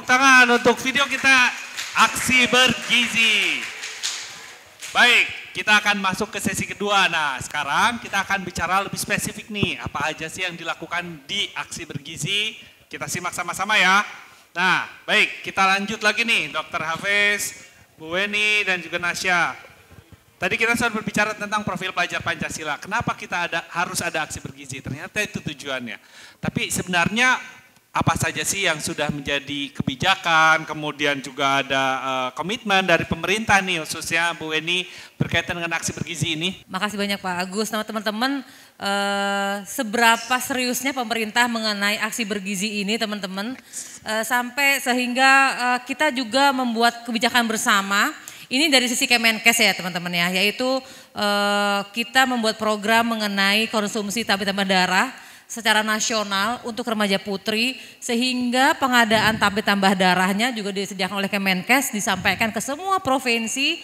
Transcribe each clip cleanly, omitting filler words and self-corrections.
Tepuk tangan untuk video kita Aksi Bergizi. Baik, kita akan masuk ke sesi kedua. Nah, sekarang kita akan bicara lebih spesifik nih. Apa aja sih yang dilakukan di Aksi Bergizi? Kita simak sama-sama ya. Nah, baik, kita lanjut lagi nih, Dr. Hafiz, Bu Weni, dan juga Nasya. Tadi kita sudah berbicara tentang profil pelajar Pancasila. Kenapa kita harus ada Aksi Bergizi? Ternyata itu tujuannya. Tapi sebenarnya apa saja sih yang sudah menjadi kebijakan, kemudian juga ada komitmen dari pemerintah nih, khususnya Bu Weni berkaitan dengan Aksi Bergizi ini? Makasih banyak Pak Agus. Nah teman-teman, seberapa seriusnya pemerintah mengenai Aksi Bergizi ini teman-teman, sampai sehingga kita juga membuat kebijakan bersama. Ini dari sisi Kemenkes ya teman-teman ya, yaitu kita membuat program mengenai konsumsi tablet tambah darah secara nasional untuk remaja putri, sehingga pengadaan tablet tambah darahnya juga disediakan oleh Kemenkes, disampaikan ke semua provinsi,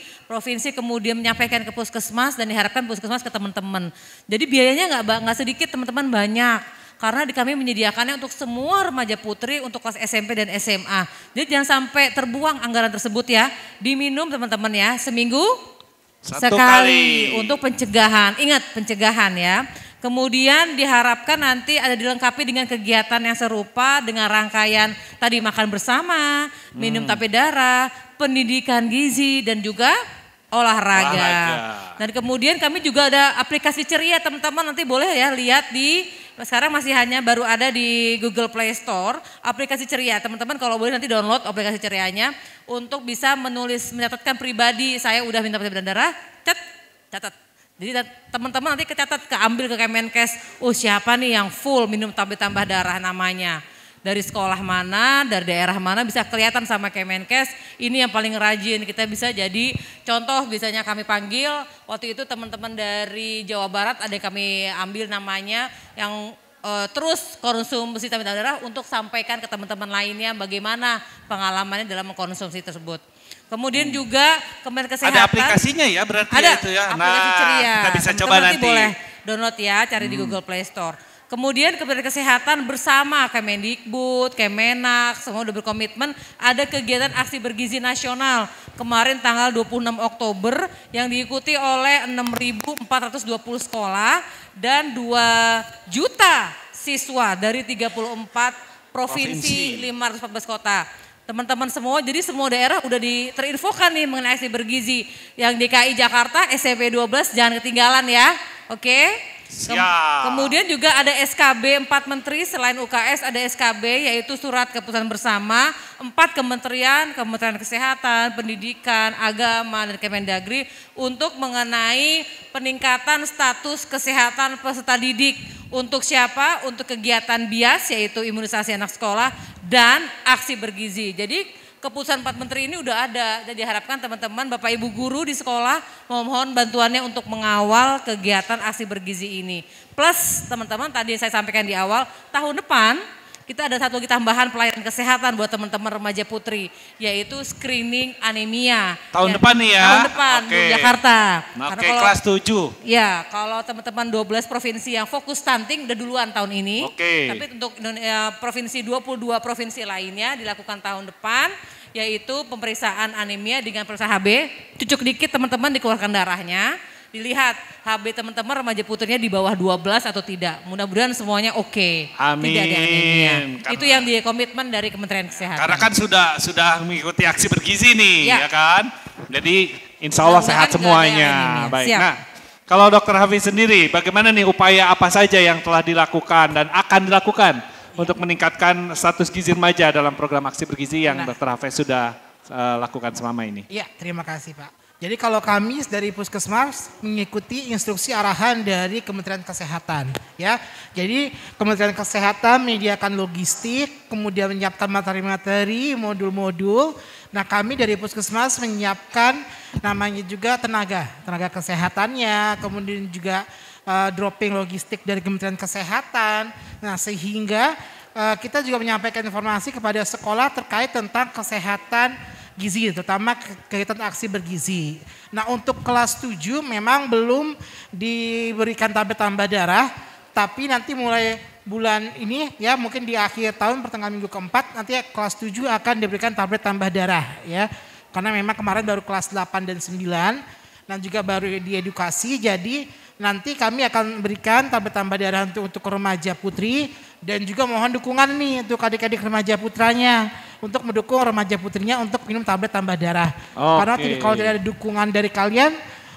kemudian menyampaikan ke puskesmas dan diharapkan puskesmas ke teman-teman. Jadi biayanya nggak sedikit teman-teman, banyak. Karena kami menyediakannya untuk semua remaja putri untuk kelas SMP dan SMA. Jadi jangan sampai terbuang anggaran tersebut ya, diminum teman-teman ya, seminggu sekali untuk pencegahan. Ingat pencegahan ya. Kemudian diharapkan nanti ada dilengkapi dengan kegiatan yang serupa dengan rangkaian tadi makan bersama, minum tablet darah, pendidikan gizi dan juga olahraga. Dan kemudian kami juga ada aplikasi ceria teman-teman, nanti boleh ya lihat di, sekarang masih hanya baru ada di Google Play Store, aplikasi ceria. Teman-teman kalau boleh nanti download aplikasi cerianya untuk bisa mencatatkan pribadi, saya udah minta tablet darah, catat. Jadi teman-teman nanti keambil ke Kemenkes, oh siapa nih yang full minum tablet tambah darah namanya. Dari sekolah mana, dari daerah mana bisa kelihatan sama Kemenkes, ini yang paling rajin. Kita bisa jadi contoh, biasanya kami panggil, waktu itu teman-teman dari Jawa Barat ada yang kami ambil namanya yang terus konsumsi tablet tambah darah untuk sampaikan ke teman-teman lainnya bagaimana pengalamannya dalam mengkonsumsi tersebut. Kemudian juga Kementerian Kesehatan. Ada aplikasinya ya berarti ada, itu ya. Aplikasi ceria. Kita bisa coba nanti. Boleh download ya, cari di Google Play Store. Kemudian Kementerian Kesehatan bersama Kemendikbud, Kemenak, semua udah berkomitmen ada kegiatan Aksi Bergizi Nasional. Kemarin tanggal 26 Oktober yang diikuti oleh 6.420 sekolah dan 2 juta siswa dari 34 provinsi. 514 kota. Teman-teman semua, jadi semua daerah udah terinfokan nih mengenai Aksi Bergizi. Yang DKI Jakarta, SMP 12 jangan ketinggalan ya, oke? Kemudian juga ada SKB 4 menteri, selain UKS ada SKB yaitu surat keputusan bersama 4 kementerian, Kementerian Kesehatan, Pendidikan, Agama, dan Kemendagri untuk mengenai peningkatan status kesehatan peserta didik. Untuk siapa? Untuk kegiatan BIAS yaitu imunisasi anak sekolah dan Aksi Bergizi. Jadi keputusan 4 menteri ini udah ada. Jadi diharapkan teman-teman Bapak Ibu guru di sekolah mohon bantuannya untuk mengawal kegiatan Aksi Bergizi ini. Plus teman-teman tadi saya sampaikan di awal, tahun depan kita ada satu lagi tambahan pelayanan kesehatan buat teman-teman remaja putri, yaitu screening anemia. Tahun depan nih ya? Tahun depan di Jakarta. Oke, kelas 7. Ya, kalau teman-teman 12 provinsi yang fokus stunting udah duluan tahun ini. Tapi untuk provinsi 22 provinsi lainnya dilakukan tahun depan, yaitu pemeriksaan anemia dengan pemeriksaan HB. Cucuk dikit teman-teman dikeluarkan darahnya. Dilihat HB teman-teman remaja putrinya di bawah 12 atau tidak. Mudah-mudahan semuanya oke. Amin. Tidak ada anemia. Itu yang di komitmen dari Kementerian Kesehatan. Karena kan sudah mengikuti Aksi Bergizi nih ya kan. Jadi insya Allah sehat semuanya. Baik. Nah, kalau Dr. Hafiz sendiri bagaimana nih upaya apa saja yang telah dilakukan dan akan dilakukan untuk meningkatkan status gizi remaja dalam program Aksi Bergizi yang Dr. Hafiz sudah lakukan selama ini? Iya, terima kasih Pak. Jadi kalau kami dari Puskesmas mengikuti instruksi arahan dari Kementerian Kesehatan ya. Jadi Kementerian Kesehatan menyediakan logistik, kemudian menyiapkan materi-materi, modul-modul. Nah kami dari Puskesmas menyiapkan namanya juga tenaga kesehatannya, kemudian juga dropping logistik dari Kementerian Kesehatan. Nah sehingga kita juga menyampaikan informasi kepada sekolah terkait tentang kesehatan gizi, terutama kegiatan Aksi Bergizi. Nah untuk kelas 7 memang belum diberikan tablet tambah darah, tapi nanti mulai bulan ini ya mungkin di akhir tahun pertengahan minggu keempat nanti kelas 7 akan diberikan tablet tambah darah ya. Karena memang kemarin baru kelas 8 dan 9 dan juga baru diedukasi, jadi nanti kami akan berikan tablet tambah darah untuk remaja putri dan juga mohon dukungan nih untuk adik-adik remaja putranya untuk mendukung remaja putrinya untuk minum tablet tambah darah. Karena kalau tidak ada dukungan dari kalian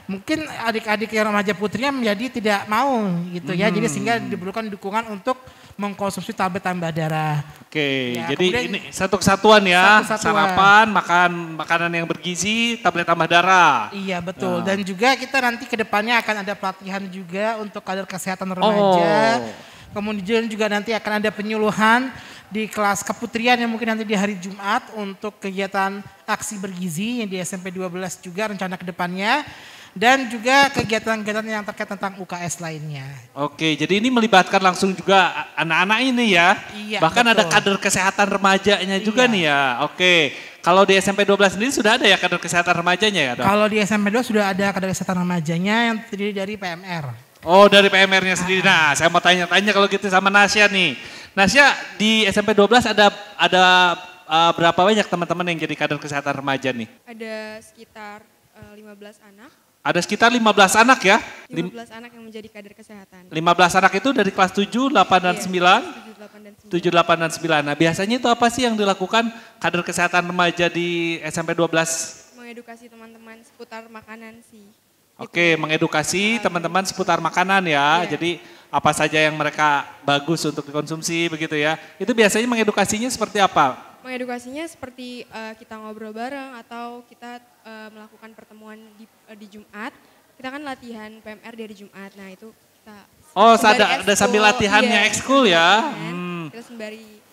mungkin adik-adik yang remaja putrinya menjadi tidak mau gitu ya. Jadi sehingga diperlukan dukungan untuk mengkonsumsi tablet tambah darah. Oke, Ya, jadi ini satu kesatuan ya, Satu-satuan. sarapan, makan makanan yang bergizi, tablet tambah darah. Iya betul, dan juga kita nanti ke depannya akan ada pelatihan juga untuk kader kesehatan remaja. Kemudian juga nanti akan ada penyuluhan di kelas keputrian yang mungkin nanti di hari Jumat untuk kegiatan aksi bergizi yang di SMP 12 juga rencana ke depannya. Dan juga kegiatan-kegiatan yang terkait tentang UKS lainnya. Oke, jadi ini melibatkan langsung juga anak-anak ini ya. Iya, Bahkan ada betul. kader kesehatan remajanya juga Iya. nih ya. Oke, kalau di SMP 12 sendiri sudah ada ya kader kesehatan remajanya ya dok? Kalau di SMP 2 sudah ada kader kesehatan remajanya yang terdiri dari PMR. Oh dari PMR-nya sendiri. Nah saya mau tanya-tanya kalau gitu sama Nasya nih. Nasya di SMP 12 ada berapa banyak teman-teman yang jadi kader kesehatan remaja nih? Ada sekitar 15 anak. Ada sekitar 15 anak ya? 15 anak yang menjadi kader kesehatan. 15 anak itu dari kelas 7, 8, dan 9? 7, 8, dan 9. Nah biasanya itu apa sih yang dilakukan kader kesehatan remaja di SMP 12? Mengedukasi teman-teman seputar makanan sih. Oke, mengedukasi teman-teman seputar makanan ya. Iya. Jadi apa saja yang mereka bagus untuk dikonsumsi begitu ya. Itu biasanya mengedukasinya seperti apa? Mengedukasinya seperti kita ngobrol bareng atau kita melakukan pertemuan di Jumat. Kita kan latihan PMR dari Jumat. Nah itu kita Oh, sembari ada ekskul, sambil latihannya iya, ekskul ya. Kita sembari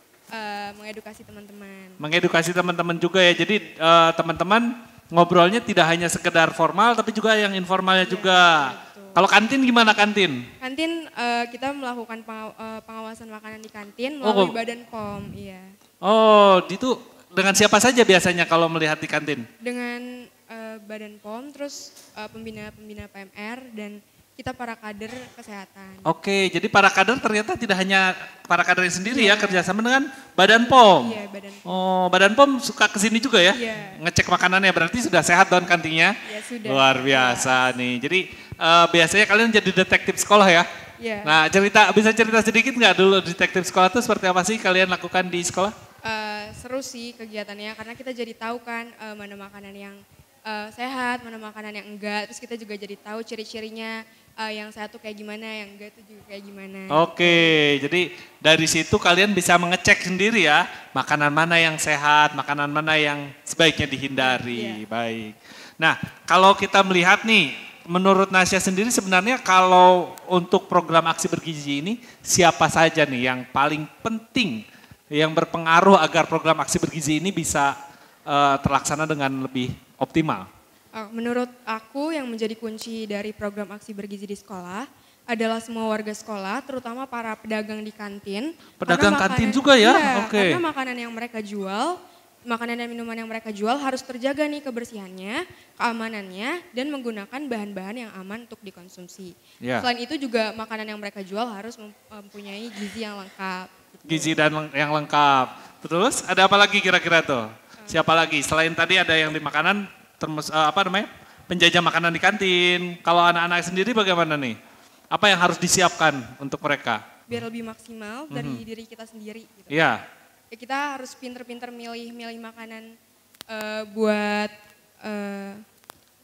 mengedukasi teman-teman. Mengedukasi teman-teman juga ya. Jadi teman-teman ngobrolnya tidak hanya sekedar formal tapi juga yang informalnya juga. betul. Kalau kantin gimana kantin? Kantin kita melakukan pengawasan makanan di kantin melalui Badan POM, iya. Oh, itu dengan siapa saja biasanya kalau melihat di kantin? Dengan Badan POM, terus pembina-pembina PMR dan kita para kader kesehatan. Oke, jadi para kader ternyata tidak hanya para kader sendiri ya kerjasama dengan Badan POM. Iya, Badan POM. Oh, Badan POM suka kesini juga ya? Iya. Ngecek makanannya, berarti sudah sehat dong kantinnya? Ya sudah. Luar biasa nih. Jadi biasanya kalian jadi detektif sekolah ya? Iya. Nah bisa cerita sedikit nggak dulu detektif sekolah itu seperti apa sih kalian lakukan di sekolah? Seru sih kegiatannya karena kita jadi tahu kan mana makanan yang sehat, mana makanan yang enggak. Terus kita juga jadi tahu ciri-cirinya yang sehat tuh kayak gimana, yang enggak tuh juga kayak gimana. Oke, jadi dari situ kalian bisa mengecek sendiri ya, makanan mana yang sehat, makanan mana yang sebaiknya dihindari. Iya. Baik. Nah, kalau kita melihat nih, menurut Nasya sendiri sebenarnya kalau untuk program aksi bergizi ini, siapa saja nih yang paling penting, yang berpengaruh agar program aksi bergizi ini bisa terlaksana dengan lebih optimal? Menurut aku yang menjadi kunci dari program aksi bergizi di sekolah adalah semua warga sekolah, terutama para pedagang di kantin. Pedagang Karena kantin juga ya? Iya, Oke. karena makanan yang mereka jual, makanan dan minuman yang mereka jual harus terjaga nih kebersihannya, keamanannya, dan menggunakan bahan-bahan yang aman untuk dikonsumsi. Ya. Selain itu juga makanan yang mereka jual harus mempunyai gizi yang lengkap. Gizi dan yang lengkap. Terus ada apa lagi kira-kira tuh? Siapa lagi? Selain tadi ada yang di makanan, penjajah makanan di kantin. Kalau anak-anak sendiri bagaimana nih? Apa yang harus disiapkan untuk mereka? Biar lebih maksimal dari diri kita sendiri. Gitu. Iya. Ya, kita harus pinter-pinter milih makanan buat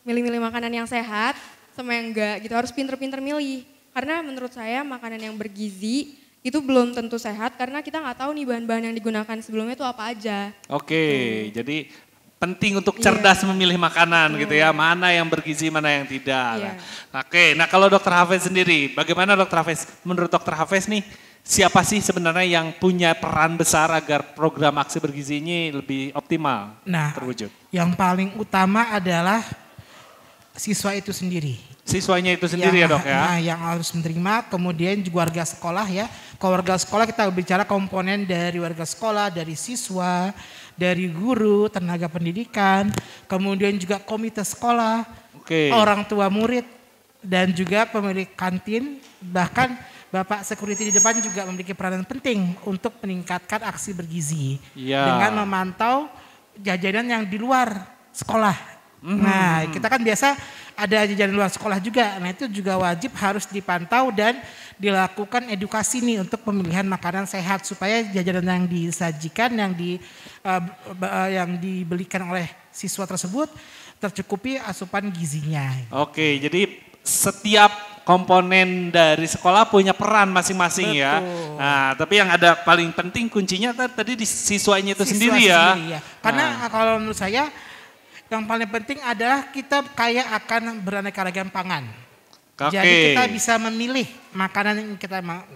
milih-milih makanan yang sehat sama yang enggak gitu. Harus pinter-pinter milih. Karena menurut saya makanan yang bergizi itu belum tentu sehat karena kita nggak tahu nih bahan-bahan yang digunakan sebelumnya itu apa aja. Oke, jadi penting untuk cerdas memilih makanan gitu ya, mana yang bergizi, mana yang tidak. Iya. Oke, nah kalau Dokter Hafez sendiri, bagaimana Dokter Hafez? Menurut Dokter Hafez nih, siapa sih sebenarnya yang punya peran besar agar program aksi bergizi ini lebih optimal terwujud? Yang paling utama adalah siswa itu sendiri. Siswanya itu sendiri ya dok ya? Nah, yang harus menerima, kemudian juga warga sekolah ya. Kalau warga sekolah kita bicara komponen dari warga sekolah, dari siswa, dari guru, tenaga pendidikan, kemudian juga komite sekolah, Oke. orang tua murid, dan juga pemilik kantin, bahkan Bapak security di depan juga memiliki peranan penting untuk meningkatkan aksi bergizi Iya. dengan memantau jajanan yang di luar sekolah. Nah, kita kan biasa ada jajanan luar sekolah juga. Nah, itu juga wajib harus dipantau dan dilakukan edukasi nih untuk pemilihan makanan sehat supaya jajanan yang disajikan yang dibelikan oleh siswa tersebut tercukupi asupan gizinya. Oke, jadi setiap komponen dari sekolah punya peran masing-masing ya. Nah, tapi yang ada paling penting kuncinya tadi di siswanya itu sendiri ya. Karena kalau menurut saya yang paling penting adalah kita kaya akan beraneka ragam pangan. Jadi kita bisa memilih makanan yang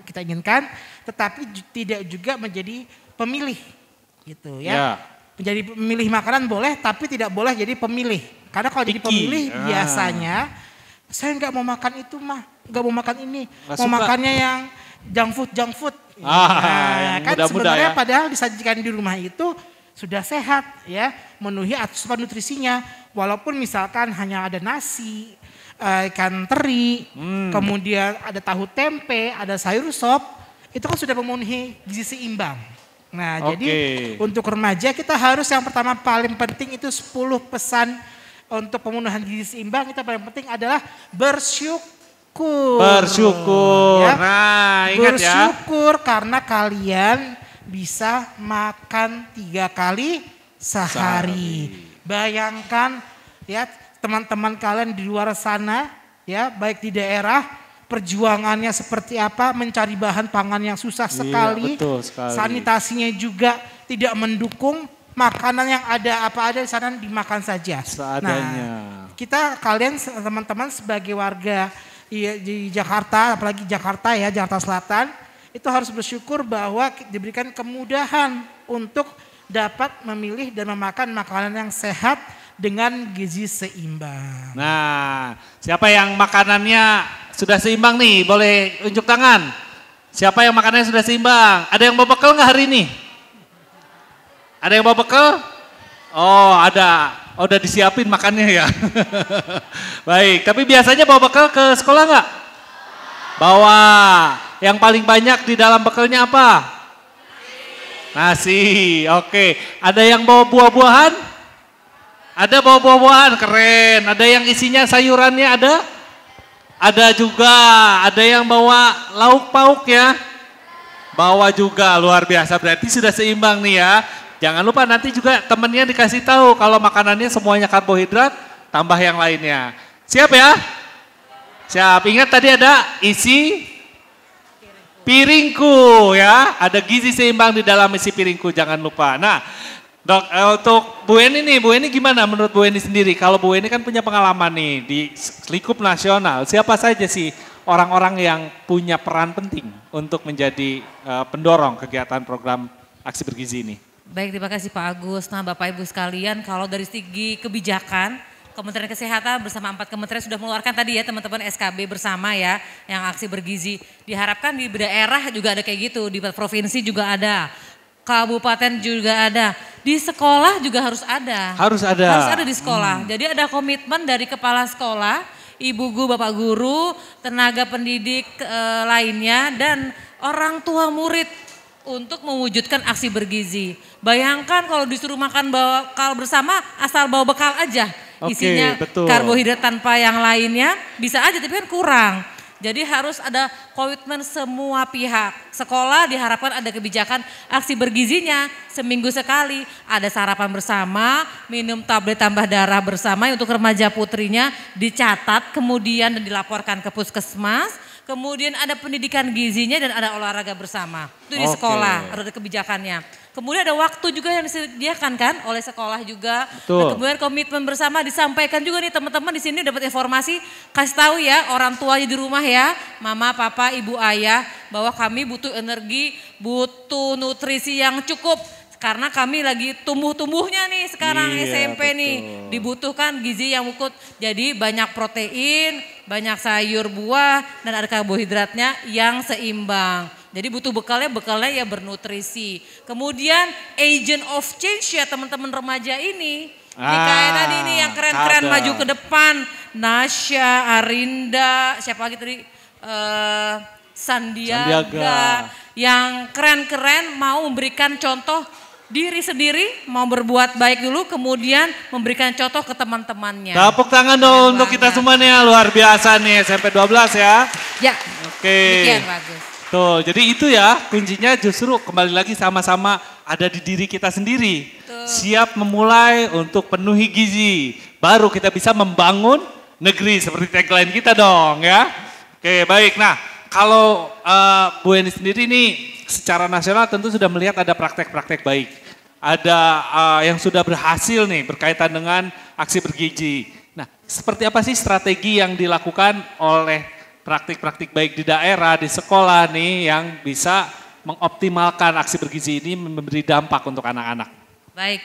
kita inginkan, tetapi tidak juga menjadi pemilih, gitu ya. Menjadi pemilih makanan boleh, tapi tidak boleh jadi pemilih. Karena kalau jadi pemilih biasanya saya nggak mau makan itu mah, nggak mau makan ini, mau makannya yang junk food. Kan sebenarnya padahal disajikan di rumah itu sudah sehat ya, memenuhi asupan nutrisinya. Walaupun misalkan hanya ada nasi, ikan teri, kemudian ada tahu tempe, ada sayur sop, itu kan sudah memenuhi gizi seimbang. Nah, jadi untuk remaja kita harus yang pertama paling penting itu 10 pesan untuk pemenuhan gizi seimbang. Kita paling penting adalah bersyukur. Bersyukur. Ya. Nah, ingat bersyukur karena kalian bisa makan 3 kali sehari. Bayangkan ya, teman-teman kalian di luar sana ya, baik di daerah, perjuangannya seperti apa, mencari bahan pangan yang susah sekali. Betul sekali. Sanitasinya juga tidak mendukung, makanan yang ada apa ada di sana dimakan saja. Seadanya. Nah, kalian teman-teman sebagai warga di Jakarta, apalagi Jakarta ya, Jakarta Selatan, itu harus bersyukur bahwa diberikan kemudahan untuk dapat memilih dan memakan makanan yang sehat dengan gizi seimbang. Nah, siapa yang makanannya sudah seimbang nih? Boleh unjuk tangan. Siapa yang makanannya sudah seimbang? Ada yang bawa bekal nggak hari ini? Ada yang bawa bekal? Oh, ada. Oh, udah disiapin makannya ya. Baik, tapi biasanya bawa bekal ke sekolah nggak? Bawa. Yang paling banyak di dalam bekalnya apa? Nasi. Oke. Ada yang bawa buah-buahan? Ada bawa buah-buahan, keren. Ada yang isinya sayurannya ada? Ada juga. Ada yang bawa lauk pauk ya? Bawa juga, luar biasa. Berarti sudah seimbang nih ya. Jangan lupa nanti juga temennya dikasih tahu kalau makanannya semuanya karbohidrat, tambah yang lainnya. Siap ya? Siap. Ingat tadi ada isi piringku ya. Ada gizi seimbang di dalam isi piringku, jangan lupa. Nah, Dok, untuk Bu Eni nih, Bu Eni gimana menurut Bu Eni sendiri? Kalau Bu Eni kan punya pengalaman nih di lingkup nasional, siapa saja sih orang-orang yang punya peran penting untuk menjadi pendorong kegiatan program Aksi Bergizi ini? Baik, terima kasih Pak Agus. Nah, Bapak Ibu sekalian, kalau dari segi kebijakan, Kementerian Kesehatan bersama 4 kementerian sudah mengeluarkan tadi ya teman-teman SKB bersama ya, yang Aksi Bergizi. Diharapkan di daerah juga ada kayak gitu, di provinsi juga ada. Kabupaten juga ada, di sekolah juga harus ada. Harus ada. Harus ada di sekolah. Jadi ada komitmen dari kepala sekolah, ibu guru, bapak guru, tenaga pendidik lainnya, dan orang tua murid untuk mewujudkan aksi bergizi. Bayangkan kalau disuruh makan bekal bersama, asal bawa bekal aja. Isinya karbohidrat tanpa yang lainnya, bisa aja tapi kan kurang. Jadi harus ada komitmen semua pihak. Sekolah diharapkan ada kebijakan aksi bergizinya seminggu sekali. Ada sarapan bersama, minum tablet tambah darah bersama untuk remaja putrinya dicatat kemudian dan dilaporkan ke puskesmas. Kemudian ada pendidikan gizinya dan ada olahraga bersama. Itu di sekolah, ada kebijakannya. Kemudian ada waktu juga yang disediakan kan oleh sekolah juga. Dan kemudian komitmen bersama disampaikan juga nih teman-teman di sini dapat informasi, kasih tahu ya orang tuanya di rumah ya, mama, papa, ibu, ayah, bahwa kami butuh energi, butuh nutrisi yang cukup. Karena kami lagi tumbuh-tumbuhnya nih sekarang SMP nih, dibutuhkan gizi yang cukup. Jadi banyak protein, banyak sayur buah, dan ada karbohidratnya yang seimbang. Jadi butuh bekalnya ya bernutrisi. Kemudian agent of change ya teman-teman remaja ini. Ini kayak tadi nih yang keren-keren maju ke depan. Nasya, Arinda, siapa lagi tadi? sandiaga, yang keren-keren, mau memberikan contoh diri sendiri, mau berbuat baik dulu, kemudian memberikan contoh ke teman-temannya. Tepuk tangan dong untuk kita semuanya, luar biasa nih SMP 12 ya. Ya, oke. demikian bagus. Tuh, jadi itu ya kuncinya justru kembali lagi sama-sama ada di diri kita sendiri. Tuh. Siap memulai untuk penuhi gizi, baru kita bisa membangun negeri seperti tagline kita dong ya. Oke baik, nah kalau Bu Eni sendiri nih secara nasional tentu sudah melihat ada praktek-praktek baik. Ada yang sudah berhasil nih berkaitan dengan aksi bergizi. Nah seperti apa sih strategi yang dilakukan oleh praktik-praktik baik di daerah, di sekolah nih yang bisa mengoptimalkan aksi bergizi ini memberi dampak untuk anak-anak? Baik,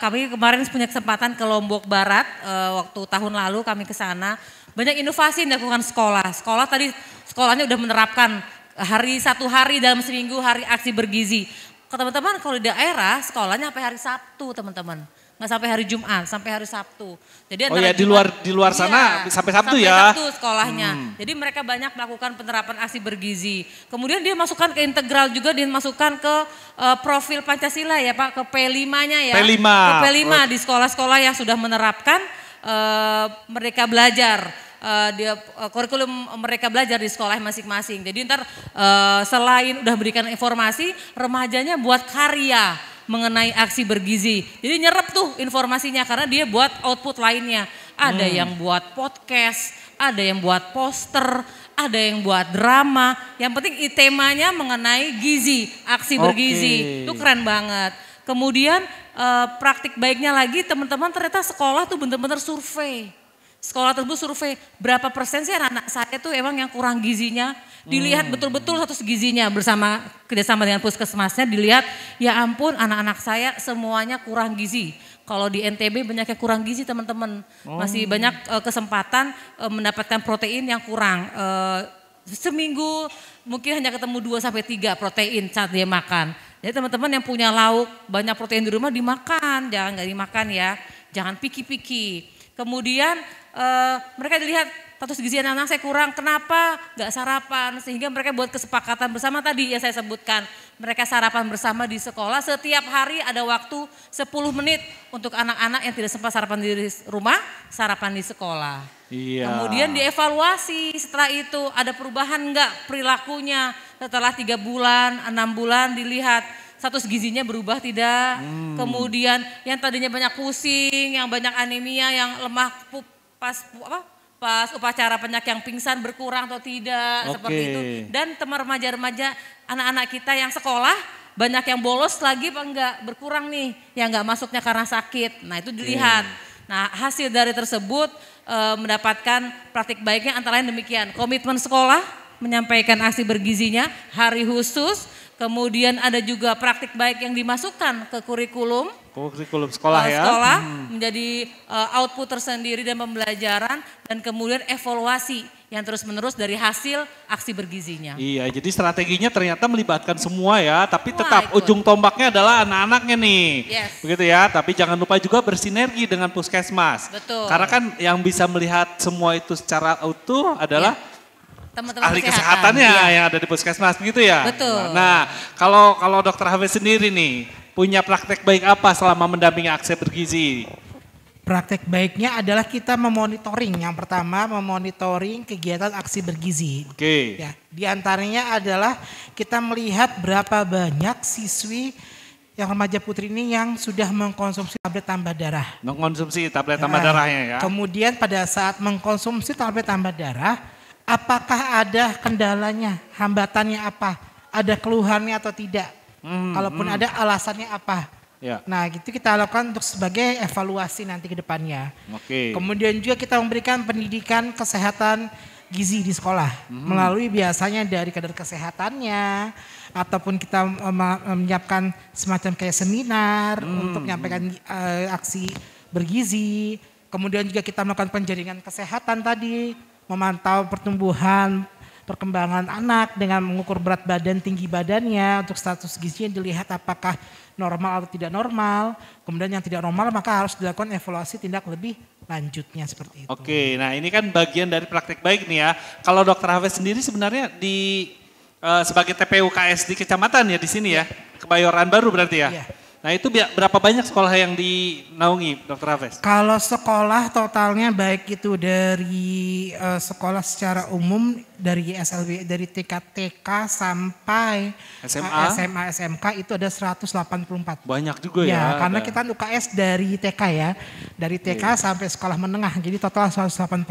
kami kemarin punya kesempatan ke Lombok Barat, waktu tahun lalu kami ke sana. Banyak inovasi yang dilakukan sekolah. Sekolahnya udah menerapkan satu hari dalam seminggu hari aksi bergizi. Teman-teman kalau di daerah sekolahnya sampai hari Sabtu teman-teman. Nggak sampai hari Jumat, sampai hari Sabtu. Jadi oh ya di luar sana sampai Sabtu ya? Sampai Sabtu sekolahnya. Jadi mereka banyak melakukan penerapan aksi bergizi. Kemudian dia masukkan ke integral juga, dia masukkan ke profil Pancasila ya Pak, ke P5-nya ya. P5. Ke P5 di sekolah-sekolah yang sudah menerapkan mereka belajar. Kurikulum mereka belajar di sekolah masing-masing. Jadi ntar selain udah berikan informasi, remajanya buat karya mengenai aksi bergizi. Jadi nyerap tuh informasinya karena dia buat output lainnya. Ada yang buat podcast, ada yang buat poster, ada yang buat drama. Yang penting temanya mengenai gizi, aksi bergizi. Itu keren banget. Kemudian praktik baiknya lagi teman-teman ternyata sekolah tuh bener-bener survei. Sekolah tersebut survei berapa persen sih anak-anak saya tuh emang yang kurang gizinya. Dilihat betul-betul status gizinya kerjasama dengan puskesmasnya dilihat ya ampun anak-anak saya semuanya kurang gizi. Kalau di NTB banyak yang kurang gizi teman-teman. Masih banyak kesempatan mendapatkan protein yang kurang. Seminggu mungkin hanya ketemu 2-3 protein saat dia makan. Jadi teman-teman yang punya lauk banyak protein di rumah dimakan, jangan nggak dimakan ya. Jangan piki-piki. Kemudian mereka dilihat status gizi anak-anak saya kurang, kenapa nggak sarapan? Sehingga mereka buat kesepakatan bersama tadi ya saya sebutkan. Mereka sarapan bersama di sekolah, setiap hari ada waktu 10 menit untuk anak-anak yang tidak sempat sarapan di rumah, sarapan di sekolah. Iya. Kemudian dievaluasi setelah itu ada perubahan nggak perilakunya setelah 3 bulan, 6 bulan dilihat. Status gizinya berubah tidak, kemudian yang tadinya banyak pusing, yang banyak anemia, yang lemah pas upacara penyak yang pingsan berkurang atau tidak, seperti itu. Dan teman remaja-remaja anak-anak kita yang sekolah banyak yang bolos lagi apa enggak, berkurang nih, yang enggak masuknya karena sakit. Nah itu dilihat. Nah hasil dari tersebut mendapatkan praktik baiknya antara lain demikian, komitmen sekolah menyampaikan aksi bergizinya, hari khusus. Kemudian ada juga praktik baik yang dimasukkan ke kurikulum sekolah ya. Sekolah menjadi output tersendiri dan pembelajaran dan kemudian evaluasi yang terus menerus dari hasil aksi bergizinya. Iya, jadi strateginya ternyata melibatkan semua ya, tapi tetap ujung tombaknya adalah anak-anaknya nih. Yes. Begitu ya, tapi jangan lupa juga bersinergi dengan puskesmas. Betul. Karena kan yang bisa melihat semua itu secara utuh adalah teman-teman ahli kesehatannya yang ada di puskesmas begitu ya. Betul. Nah, kalau Dokter Hafiz sendiri nih punya praktek baik apa selama mendampingi aksi bergizi? Praktek baiknya adalah kita memonitoring. Yang pertama memonitoring kegiatan aksi bergizi. Oke. Ya, di antaranya adalah kita melihat berapa banyak siswi yang remaja putri ini yang sudah mengkonsumsi tablet tambah darah. Mengkonsumsi tablet tambah darahnya ya. Kemudian pada saat mengkonsumsi tablet tambah darah, apakah ada kendalanya, hambatannya apa, ada keluhannya atau tidak. Kalaupun ada alasannya apa. Ya. Nah gitu kita lakukan untuk sebagai evaluasi nanti ke depannya. Oke. Kemudian juga kita memberikan pendidikan kesehatan gizi di sekolah. Melalui biasanya dari kader kesehatannya. Ataupun kita menyiapkan semacam kayak seminar untuk menyampaikan aksi bergizi. Kemudian juga kita melakukan penjaringan kesehatan tadi. Memantau pertumbuhan, perkembangan anak dengan mengukur berat badan, tinggi badannya untuk status gizinya dilihat apakah normal atau tidak normal. Kemudian yang tidak normal maka harus dilakukan evaluasi tindak lebih lanjutnya seperti itu. Oke, nah ini kan bagian dari praktek baik nih ya. Kalau Dokter Hafiz sendiri sebenarnya di sebagai TPU KS di kecamatan ya di sini ya, Kebayoran Baru berarti ya. Iya. Nah itu berapa banyak sekolah yang dinaungi, Dr. Hafiz? Kalau sekolah totalnya baik itu dari sekolah secara umum dari SLB dari TK sampai SMA SMK itu ada 184. Banyak juga Ya, ya. karena kita UKS dari TK ya. Dari TK sampai sekolah menengah. Jadi total 184.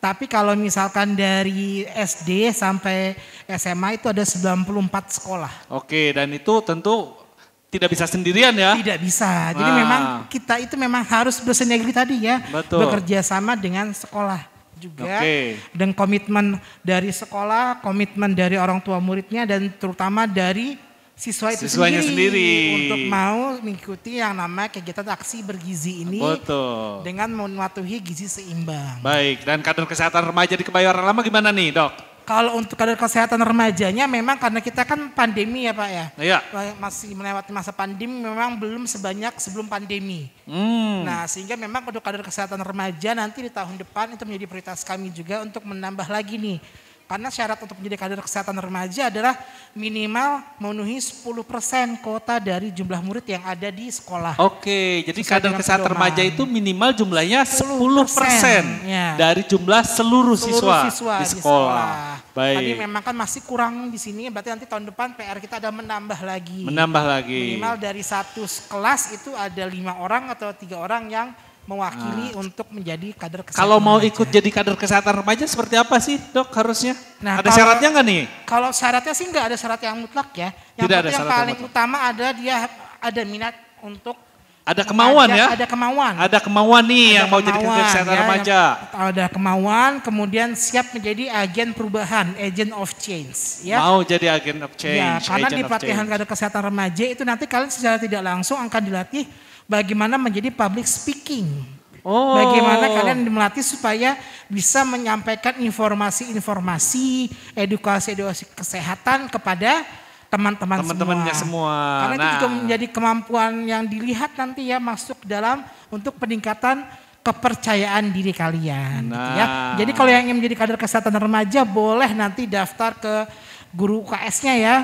Tapi kalau misalkan dari SD sampai SMA itu ada 94 sekolah. Oke, dan itu tentu tidak bisa sendirian ya. Tidak bisa. Jadi memang kita itu memang harus bersinergi tadi ya. Betul. Bekerja sama dengan sekolah juga. Oke. Dan komitmen dari sekolah, komitmen dari orang tua muridnya dan terutama dari siswa itu Siswanya sendiri. untuk mau mengikuti yang namanya kegiatan aksi bergizi ini. Betul. Dengan mematuhi gizi seimbang. Baik, dan kader kesehatan remaja di Kebayoran Lama gimana nih, Dok? Kalau untuk kader kesehatan remajanya memang karena kita kan pandemi ya Pak ya. Iya. Masih melewati masa pandemi memang belum sebanyak sebelum pandemi. Nah sehingga memang untuk kader kesehatan remaja nanti di tahun depan itu menjadi prioritas kami juga untuk menambah lagi nih. Karena syarat untuk menjadi kader kesehatan remaja adalah minimal memenuhi 10% kuota dari jumlah murid yang ada di sekolah. Oke, jadi Sesuai kader dengan kesehatan pedoman. remaja itu minimal jumlahnya 10% ya. dari jumlah seluruh siswa, di di sekolah. Tadi Baik, memang kan masih kurang di sini, berarti nanti tahun depan PR kita ada menambah lagi. menambah lagi. Minimal dari satu kelas itu ada 5 orang atau 3 orang yang mewakili untuk menjadi kader kesehatan Kalau mau remaja. ikut jadi kader kesehatan remaja seperti apa sih, Dok, harusnya? Nah, Ada kalau- syaratnya nggak nih? Kalau syaratnya sih nggak ada syarat yang mutlak ya. Yang Tidak ada penting yang syarat yang paling mutlak. utama ada dia ada minat untuk Ada kemauan mengajak, ya? Ada kemauan. Ada kemauan nih Ada yang mau jadi kader kemauan, kesehatan ya, remaja. Ada kemauan, kemudian siap menjadi agen perubahan, agent of change. Ya. Mau jadi agen of change. Ya, karena agent di of pelatihan change. kader kesehatan remaja itu nanti kalian secara tidak langsung akan dilatih bagaimana menjadi public speaking. Oh. Bagaimana kalian melatih supaya bisa menyampaikan informasi-informasi, edukasi kesehatan kepada teman-teman Teman-temannya semua. Karena itu Nah. juga menjadi kemampuan yang dilihat nanti ya masuk dalam untuk peningkatan kepercayaan diri kalian gitu ya. Nah. Jadi kalau yang ingin menjadi kader kesehatan remaja boleh nanti daftar ke guru UKS-nya ya.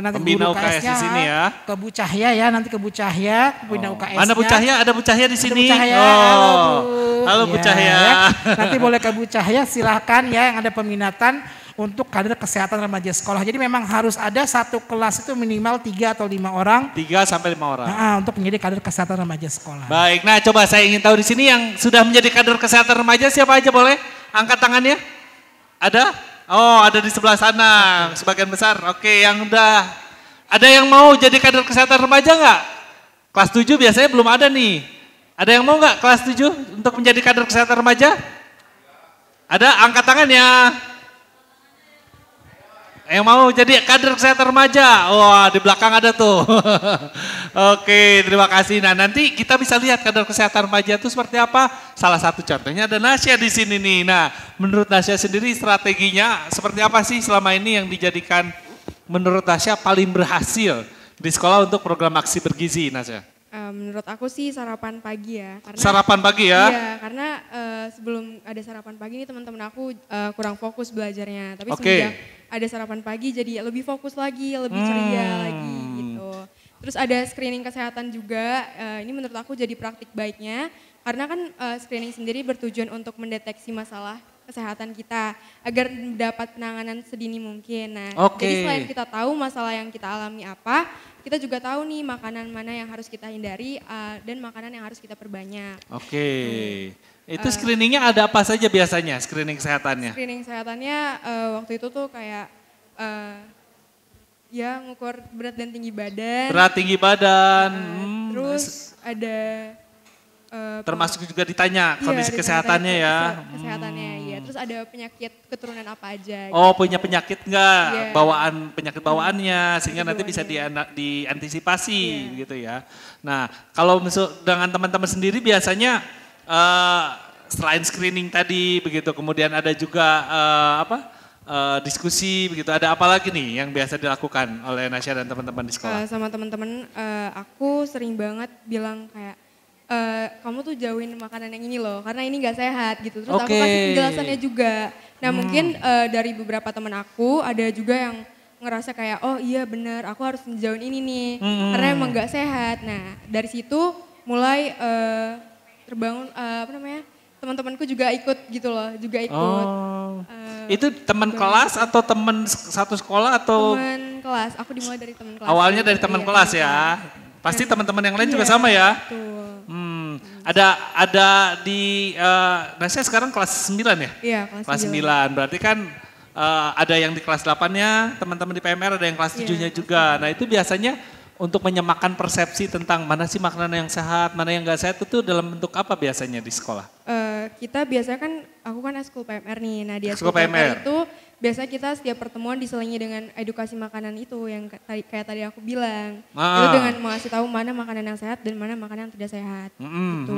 Nanti Pembina guru UKS di sini ya. Ke Bu Cahya ya, nanti ke Bu Cahya, pembina UKS-nya. Mana Bu Cahya? Ada Bu Cahya di Ada sini. Bu Cahya, Oh. halo Bu. Halo Bu Ya, Cahya. ya. Nanti boleh ke Bu Cahya, silahkan ya yang ada peminatan untuk kader kesehatan remaja sekolah. Jadi memang harus ada satu kelas itu minimal 3 atau 5 orang 3 sampai 5 orang. untuk menjadi kader kesehatan remaja sekolah. Baik, nah coba saya ingin tahu di sini yang sudah menjadi kader kesehatan remaja siapa aja boleh? Angkat tangannya. Ada? Oh, ada di sebelah sana, sebagian besar. Oke, yang udah. Ada yang mau jadi kader kesehatan remaja nggak? Kelas 7 biasanya belum ada nih. Ada yang mau nggak kelas 7 untuk menjadi kader kesehatan remaja? Ada? Angkat tangannya. Yang mau jadi kader kesehatan remaja, wah di belakang ada tuh. Oke, terima kasih. Nah nanti kita bisa lihat kader kesehatan remaja itu seperti apa. Salah satu contohnya ada Nasya di sini nih. Nah menurut Nasya sendiri strateginya seperti apa sih selama ini yang dijadikan menurut Nasya paling berhasil di sekolah untuk program aksi bergizi, Nasya? Menurut aku sih sarapan pagi ya. Karena, Sarapan pagi ya? Iya, karena sebelum ada sarapan pagi nih teman-teman aku kurang fokus belajarnya. Tapi Oke. semenjak ada sarapan pagi jadi lebih fokus lagi, lebih ceria lagi gitu. Terus ada screening kesehatan juga, ini menurut aku jadi praktik baiknya. Karena kan screening sendiri bertujuan untuk mendeteksi masalah kesehatan kita agar dapat penanganan sedini mungkin. Nah, Oke. jadi selain kita tahu masalah yang kita alami apa, kita juga tahu nih makanan mana yang harus kita hindari dan makanan yang harus kita perbanyak. Oke, itu screeningnya ada apa saja biasanya screening kesehatannya? Screening kesehatannya waktu itu tuh kayak ya ngukur berat dan tinggi badan. Berat tinggi badan, Terus ada termasuk juga ditanya iya, kondisi ditanya kesehatannya ya. Kesehatannya iya. Terus ada penyakit keturunan apa aja. Oh punya penyakit enggak, Iya. bawaan penyakit bawaannya sehingga nanti bisa diantisipasi gitu ya. Nah kalau dengan teman-teman sendiri biasanya selain screening tadi begitu, kemudian ada juga diskusi begitu. Ada apa lagi nih yang biasa dilakukan oleh Nasya dan teman-teman di sekolah? Sama teman-teman aku sering banget bilang kayak kamu tuh jauhin makanan yang ini loh, karena ini nggak sehat gitu. Terus aku kasih penjelasannya juga. Nah mungkin dari beberapa teman aku ada juga yang ngerasa kayak, oh iya bener, aku harus menjauhin ini nih, karena emang nggak sehat. Nah dari situ mulai terbangun teman-temanku juga ikut gitu loh, juga ikut. Itu teman kelas atau teman satu sekolah atau? Teman kelas, aku dimulai dari teman kelas. Awalnya dari teman kelas ya. Pasti teman-teman yang lain juga sama ya. Betul. Ada di Nasya sekarang kelas 9 ya? Iya, kelas 9. Berarti kan ada yang di kelas 8-nya, teman-teman di PMR ada yang kelas 7-nya juga. Nah, itu biasanya untuk menyemakan persepsi tentang mana sih makanan yang sehat, mana yang enggak sehat itu dalam bentuk apa biasanya di sekolah? Kita biasanya kan, aku kan eskul PMR nih, nah di Eskul eskul PMR PMR itu biasanya kita setiap pertemuan diselingi dengan edukasi makanan itu yang kayak tadi aku bilang. Itu dengan mengasih tahu mana makanan yang sehat dan mana makanan yang tidak sehat. Gitu.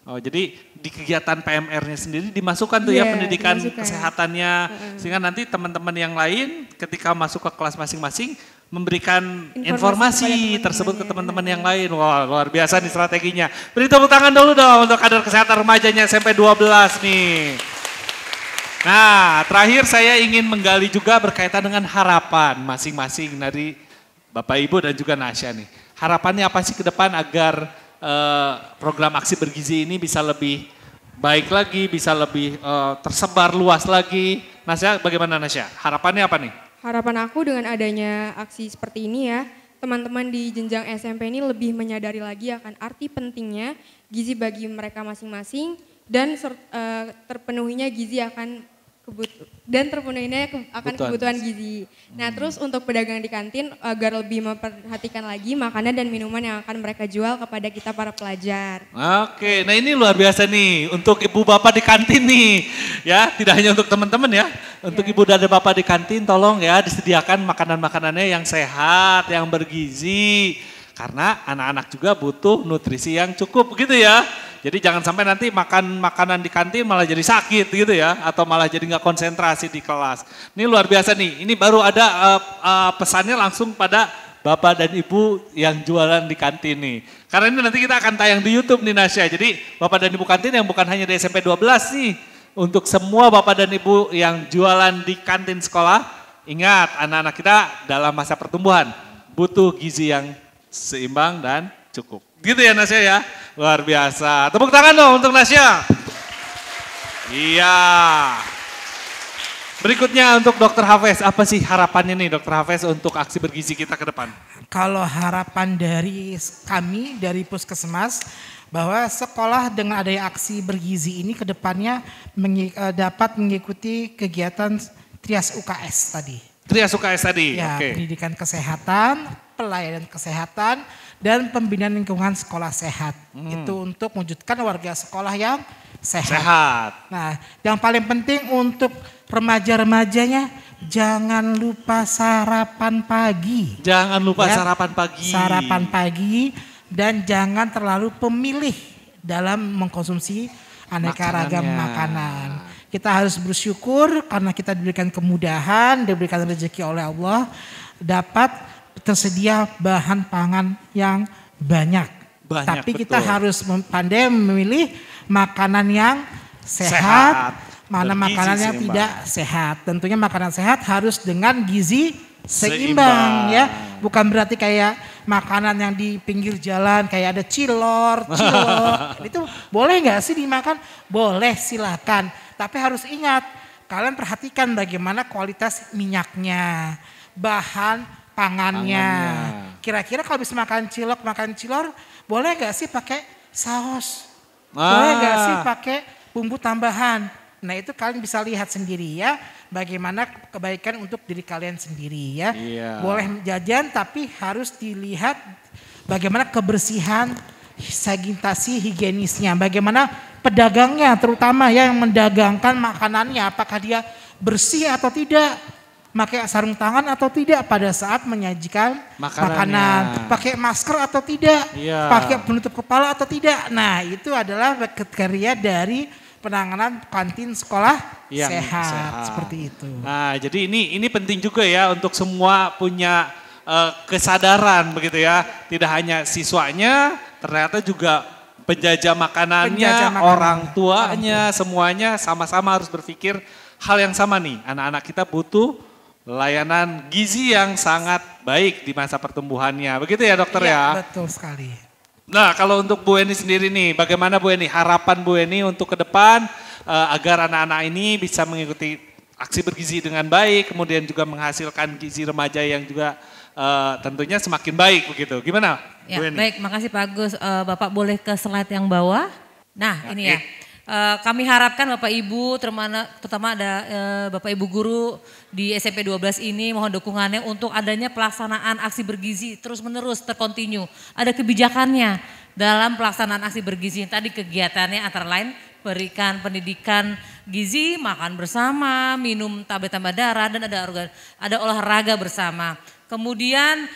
Oh, jadi di kegiatan PMR-nya sendiri dimasukkan tuh ya pendidikan kesehatannya, sehingga nanti teman-teman yang lain ketika masuk ke kelas masing-masing memberikan informasi tersebut ke teman-teman yang lain. Wah, luar biasa nih strateginya. Beri tepuk tangan dulu dong untuk kader kesehatan remajanya SMP 12 nih. Nah, terakhir saya ingin menggali juga berkaitan dengan harapan masing-masing dari Bapak Ibu dan juga Nasya nih. Harapannya apa sih ke depan agar program aksi bergizi ini bisa lebih baik lagi, bisa lebih tersebar luas lagi. Nasya, bagaimana Nasya? Harapannya apa nih? Harapan aku dengan adanya aksi seperti ini ya, teman-teman di jenjang SMP ini lebih menyadari lagi akan arti pentingnya gizi bagi mereka masing-masing dan terpenuhinya gizi akan kebutuhan gizi. Nah terus untuk pedagang di kantin agar lebih memperhatikan lagi makanan dan minuman yang akan mereka jual kepada kita para pelajar. Oke, nah ini luar biasa nih untuk ibu bapak di kantin nih ya, tidak hanya untuk teman-teman ya, untuk ibu dan bapak di kantin tolong ya disediakan makanan-makanannya yang sehat, yang bergizi. Karena anak-anak juga butuh nutrisi yang cukup gitu ya. Jadi jangan sampai nanti makan makanan di kantin malah jadi sakit gitu ya. Atau malah jadi nggak konsentrasi di kelas. Ini luar biasa nih, ini baru ada pesannya langsung pada Bapak dan Ibu yang jualan di kantin nih. Karena ini nanti kita akan tayang di YouTube nih Nasya. Jadi Bapak dan Ibu kantin yang bukan hanya di SMP 12 nih. Untuk semua Bapak dan Ibu yang jualan di kantin sekolah, ingat anak-anak kita dalam masa pertumbuhan butuh gizi yang seimbang dan cukup. Gitu ya Nasya ya, luar biasa. Tepuk tangan dong untuk Nasya. Iya. Berikutnya untuk Dr. Hafez, apa sih harapannya nih Dr. Hafez untuk aksi bergizi kita ke depan? Kalau harapan dari kami, dari Puskesmas, bahwa sekolah dengan adanya aksi bergizi ini ke depannya dapat mengikuti kegiatan Trias UKS tadi. Trias UKS tadi, ya, oke. Pendidikan kesehatan, pelayanan kesehatan, dan pembinaan lingkungan sekolah sehat. Itu untuk mewujudkan warga sekolah yang sehat. Nah, yang paling penting untuk remaja-remajanya, jangan lupa sarapan pagi. Jangan lupa sarapan pagi. Sarapan pagi dan jangan terlalu pemilih dalam mengkonsumsi aneka ragam makanan. Kita harus bersyukur karena kita diberikan kemudahan, diberikan rezeki oleh Allah, dapat tersedia bahan pangan yang banyak. Tapi kita harus pandai memilih makanan yang sehat, mana makanan yang tidak sehat. Tentunya makanan sehat harus dengan gizi seimbang ya. Bukan berarti kayak makanan yang di pinggir jalan kayak ada cilok. Itu boleh nggak sih dimakan? Boleh, silakan. Tapi harus ingat, kalian perhatikan bagaimana kualitas minyaknya, bahan pangannya. Kira-kira kalau bisa makan cilor, boleh gak sih pakai saus? Boleh gak sih pakai bumbu tambahan? Nah itu kalian bisa lihat sendiri ya, bagaimana kebaikan untuk diri kalian sendiri ya. Boleh jajan tapi harus dilihat bagaimana kebersihan, sanitasi higienisnya, bagaimana pedagangnya terutama yang mendagangkan makanannya, apakah dia bersih atau tidak, pakai sarung tangan atau tidak pada saat menyajikan makanan, pakai masker atau tidak, pakai penutup kepala atau tidak. Nah itu adalah kriteria dari penanganan kantin sekolah yang sehat seperti itu. Nah jadi ini penting juga ya untuk semua punya kesadaran begitu ya, tidak hanya siswanya, ternyata juga penjajah makanannya, orang tuanya, semuanya sama-sama harus berpikir hal yang sama nih. Anak-anak kita butuh layanan gizi yang sangat baik di masa pertumbuhannya. Begitu ya dokter ya? Betul sekali. Nah kalau untuk Bu Eni sendiri nih, bagaimana Bu Eni? Harapan Bu Eni untuk ke depan agar anak-anak ini bisa mengikuti aksi bergizi dengan baik, kemudian juga menghasilkan gizi remaja yang juga tentunya semakin baik begitu. Gimana Ya, Bu Eni? baik, makasih Pak Agus. Bapak boleh ke slide yang bawah. Nah, ini ya. Kami harapkan Bapak Ibu, terutama ada Bapak Ibu guru di SMP 12 ini, mohon dukungannya untuk adanya pelaksanaan aksi bergizi terus-menerus, terkontinu. Ada kebijakannya dalam pelaksanaan aksi bergizi. Tadi kegiatannya antara lain berikan pendidikan gizi, makan bersama, minum tablet tambah darah, dan ada olahraga bersama. Kemudian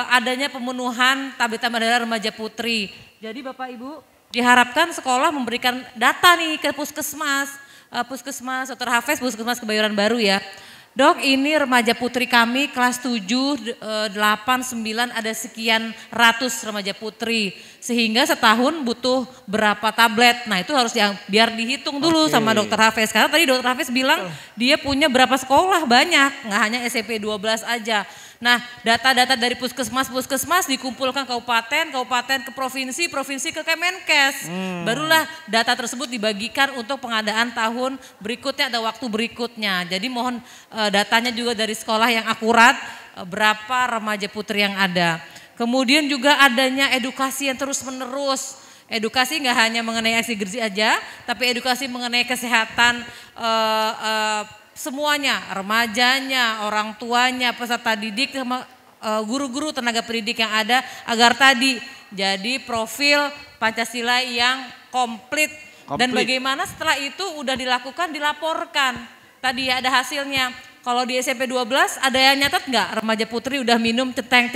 adanya pemenuhan tablet tambah darah remaja putri. Jadi Bapak Ibu diharapkan sekolah memberikan data nih ke puskesmas, Dr. Hafez, puskesmas Kebayoran Baru ya. Dok, ini remaja putri kami kelas 7, 8, 9 ada sekian ratus remaja putri. Sehingga setahun butuh berapa tablet. Nah itu harus biar dihitung dulu sama Dr. Hafez. Karena tadi Dr. Hafez bilang dia punya berapa sekolah banyak, nggak hanya SMP 12 aja. Nah data-data dari puskesmas dikumpulkan kabupaten ke provinsi ke Kemenkes. Barulah data tersebut dibagikan untuk pengadaan tahun berikutnya, ada waktu berikutnya. Jadi mohon datanya juga dari sekolah yang akurat, berapa remaja putri yang ada. Kemudian juga adanya edukasi yang terus menerus. Edukasi nggak hanya mengenai aksi gizi aja, tapi edukasi mengenai kesehatan semuanya, remajanya, orang tuanya, peserta didik, sama guru-guru tenaga pendidik yang ada, agar tadi jadi profil Pancasila yang komplit. Dan bagaimana setelah itu udah dilaporkan. Tadi ada hasilnya. Kalau di SMP 12 ada yang nyatet nggak remaja putri udah minum centeng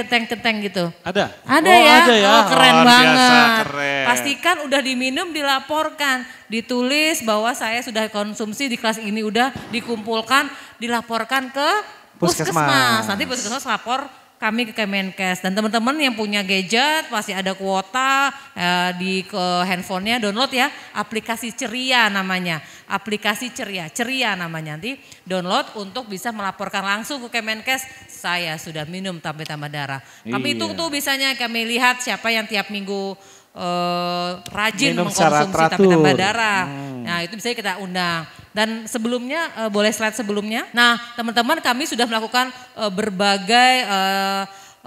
gitu? Ada? Ada ya? Oh keren banget. Keren. Pastikan udah diminum, dilaporkan. Ditulis bahwa saya sudah konsumsi di kelas ini, udah dikumpulkan, dilaporkan ke puskesmas. Nanti puskesmas lapor kami ke Kemenkes. Dan teman-teman yang punya gadget pasti ada kuota di handphonenya, download ya aplikasi Ceria namanya. Aplikasi Ceria namanya, nanti download untuk bisa melaporkan langsung ke Kemenkes, saya sudah minum tablet tambah darah. Kami hitung tuh bisanya, kami lihat siapa yang tiap minggu rajin minum mengkonsumsi tablet tambah darah. Nah itu bisa kita undang. Dan sebelumnya, boleh slide sebelumnya. Nah teman-teman kami sudah melakukan berbagai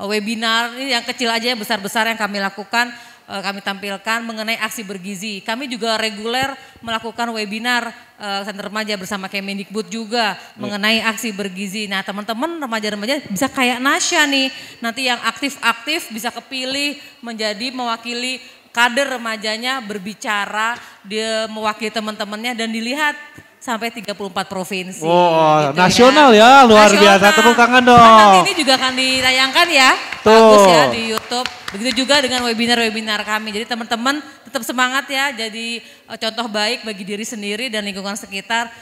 webinar, ini yang kecil aja yang besar-besar yang kami lakukan. Kami tampilkan mengenai aksi bergizi. Kami juga reguler melakukan webinar Center Remaja bersama Kemendikbud juga mengenai aksi bergizi. Nah teman-teman remaja-remaja bisa kayak Nasya nih, nanti yang aktif-aktif bisa kepilih menjadi mewakili kader remajanya, berbicara, dia mewakili teman-temannya dan dilihat sampai 34 provinsi. Wow, gitu nasional ya, luar biasa. Tepuk tangan dong. Nanti ini juga akan ditayangkan ya, bagus ya di YouTube. Begitu juga dengan webinar-webinar kami. Jadi teman-teman tetap semangat ya, jadi contoh baik bagi diri sendiri dan lingkungan sekitar.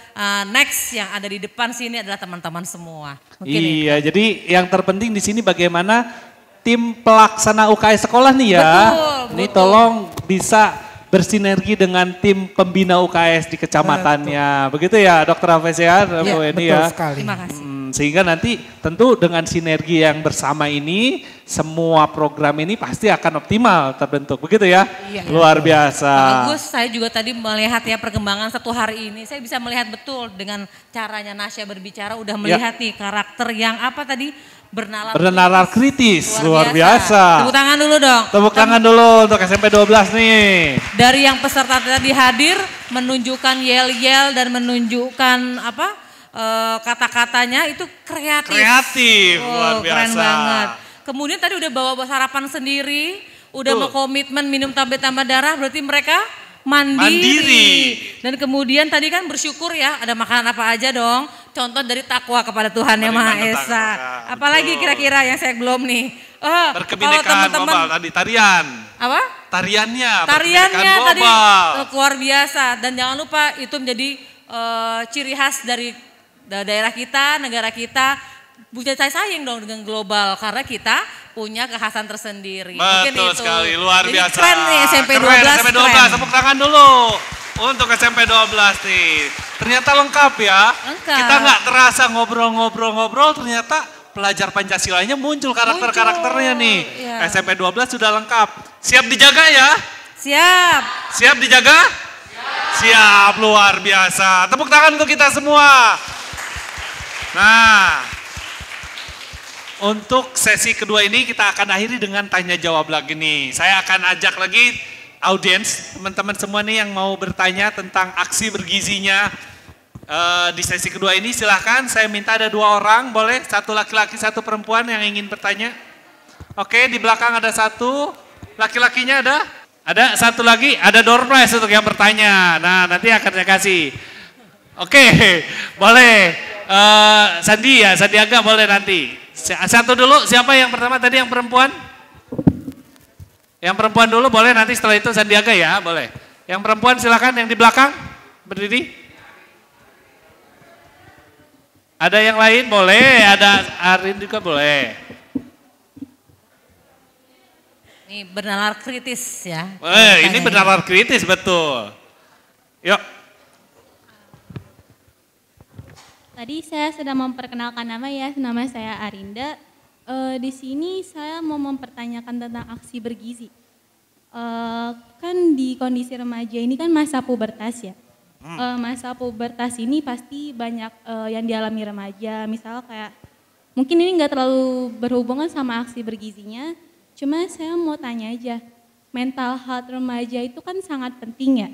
Next yang ada di depan sini adalah teman-teman semua. Mungkin iya, itu. Jadi yang terpenting di sini bagaimana tim pelaksana UKS sekolah nih ya. Betul. Ini tolong bisa bersinergi dengan tim pembina UKS di kecamatannya. Begitu ya Dr. Hafez ya, Bu Eni ya. Sekali. Terima kasih. Sehingga nanti tentu dengan sinergi yang bersama ini semua program ini pasti akan optimal terbentuk. Begitu ya? Iya. Luar biasa. Bagus, saya juga tadi melihat ya perkembangan satu hari ini. Saya bisa melihat betul dengan caranya Nasya berbicara udah melihat nih karakter yang apa tadi? Bernalar kritis, luar biasa. Tepuk tangan dulu dong. Tepuk tangan dulu untuk SMP 12 nih. Dari yang peserta tadi hadir menunjukkan yel-yel dan menunjukkan apa kata-katanya itu kreatif. Kreatif, luar biasa. Keren banget. Kemudian tadi udah bawa sarapan sendiri, udah mau komitmen minum tablet tambah darah, berarti mereka mandiri. Dan kemudian tadi kan bersyukur ya, ada makanan apa aja dong. Contoh dari takwa kepada Tuhan Yang Maha Esa. Apalagi kira-kira yang saya belum nih. Berkebinekaan global tadi, tarian. Apa? Tariannya tadi luar biasa. Dan jangan lupa itu menjadi ciri khas dari daerah kita, negara kita. Punya sayang dong dengan global karena kita punya kekhasan tersendiri. Mungkin Betul itu. sekali, luar Jadi biasa. Keren nih SMP 12. Keren, SMP 12, tepuk tangan dulu. Untuk SMP 12 nih. Ternyata lengkap ya. Lengkap. Kita nggak terasa ngobrol-ngobrol, ternyata pelajar Pancasilanya muncul karakter-karakternya nih. Iya. SMP 12 sudah lengkap. Siap dijaga ya? Siap. Siap dijaga? Siap, luar biasa. Tepuk tangan untuk kita semua. Nah, untuk sesi kedua ini kita akan akhiri dengan tanya jawab lagi nih. Saya akan ajak lagi audiens, teman-teman semua nih yang mau bertanya tentang aksi bergizinya di sesi kedua ini. Silahkan, saya minta ada 2 orang, boleh? 1 laki-laki, 1 perempuan yang ingin bertanya. Oke, di belakang ada 1, laki-lakinya ada? Ada 1 lagi, ada door prize untuk yang bertanya. Nah, nanti akan saya kasih. Oke, boleh. Sandi ya, Sandiaga boleh nanti. 1 dulu, siapa yang pertama tadi yang perempuan? Yang perempuan dulu boleh, nanti setelah itu Sandiaga ya, boleh. Yang perempuan silakan, yang di belakang berdiri. Ada yang lain boleh, ada Arin juga boleh. Ini bernalar kritis ya. Ini bernalar kritis betul. Yuk. Tadi saya sudah memperkenalkan nama ya, nama saya Arinda. Di sini saya mau mempertanyakan tentang aksi bergizi. Kan di kondisi remaja ini kan masa pubertas ya. Masa pubertas ini pasti banyak yang dialami remaja. Misal kayak mungkin ini nggak terlalu berhubungan sama aksi bergizinya. Cuma saya mau tanya aja, mental health remaja itu kan sangat penting ya.